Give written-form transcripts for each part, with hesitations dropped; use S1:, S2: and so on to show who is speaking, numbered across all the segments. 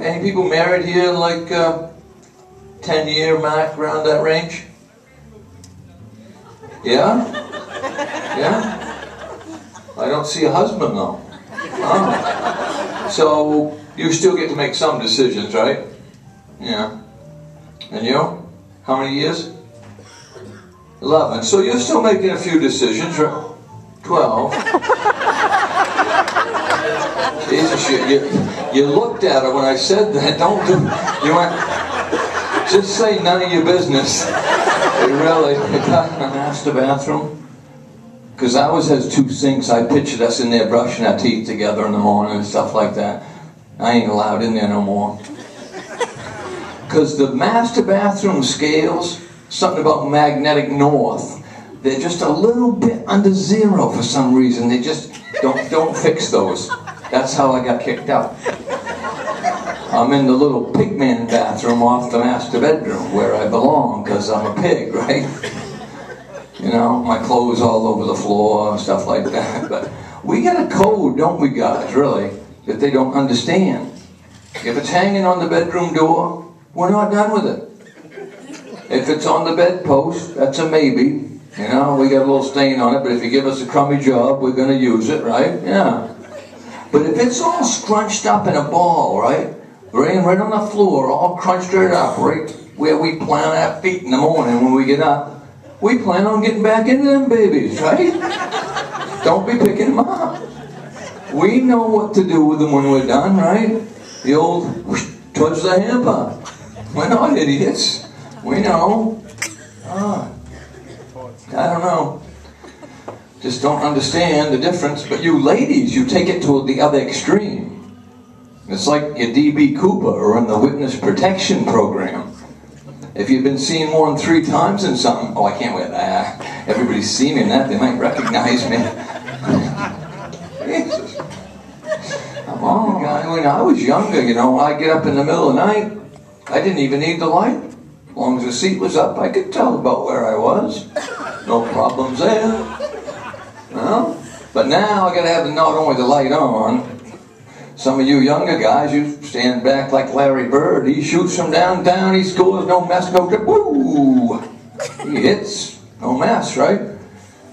S1: any people married here like 10-year mark, around that range? Yeah? Yeah? I don't see a husband though. Oh. So you still get to make some decisions, right? Yeah. And you? How many years? 11. So you're still making a few decisions, right? 12. Jesus, you looked at her when I said that. Don't do. You went. Just say none of your business. Really? The master bathroom? Because ours has 2 sinks. I pictured us in there brushing our teeth together in the morning and stuff like that. I ain't allowed in there no more. Because the master bathroom scales, something about magnetic north, they're just a little bit under 0 for some reason. They just don't fix those. That's how I got kicked out. I'm in the little pigman bathroom off the master bedroom where I belong because I'm a pig, right? You know, my clothes all over the floor and stuff like that. But we got a code, don't we guys, really, that they don't understand. If it's hanging on the bedroom door, we're not done with it. If it's on the bedpost, that's a maybe. You know, we got a little stain on it, but if you give us a crummy job, we're going to use it, right? Yeah. But if it's all scrunched up in a ball, right? Right on the floor, all crunched right up, right where we plant our feet in the morning when we get up, we plan on getting back into them babies, right? Don't be picking them up. We know what to do with them when we're done, right? The old touch the hamper. We're not idiots. We know. I don't know. Just don't understand the difference. But you ladies, you take it to the other extreme. It's like your D.B. Cooper or in the witness protection program. If you've been seen more than 3 times in something, oh, I can't wear that. Everybody's seen me in that, they might recognize me. Jesus. Come on, guy. When I was younger, you know, I'd get up in the middle of the night. I didn't even need the light. As long as the seat was up, I could tell about where I was. No problems there. Well, but now I gotta have not only the light on. Some of you younger guys, you stand back like Larry Bird. He shoots from downtown, he scores, no mess, no trip. Woo! He hits, no mess, right?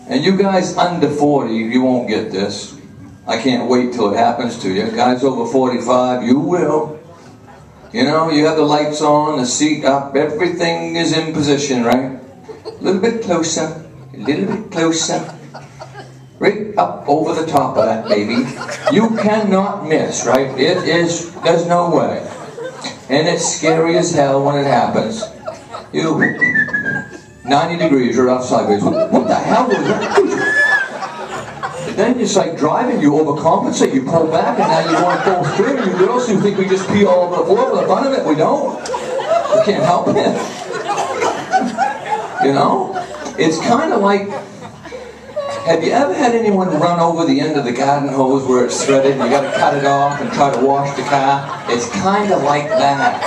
S1: And you guys under 40, you won't get this. I can't wait till it happens to you. Guys over 45, you will. You know, you have the lights on, the seat up, everything is in position, right? A little bit closer, a little bit closer. Right up over the top of that baby. You cannot miss, right? There's no way. And it's scary as hell when it happens. You, 90 degrees, you're off sideways. What the hell was that? And then it's like driving, you overcompensate, you pull back, and now you want to pull through. You girls who think we just pee all over the floor with the fun of it, we don't. We can't help it. You know? It's kind of like, have you ever had anyone run over the end of the garden hose where it's threaded and you got to cut it off and try to wash the car? It's kind of like that.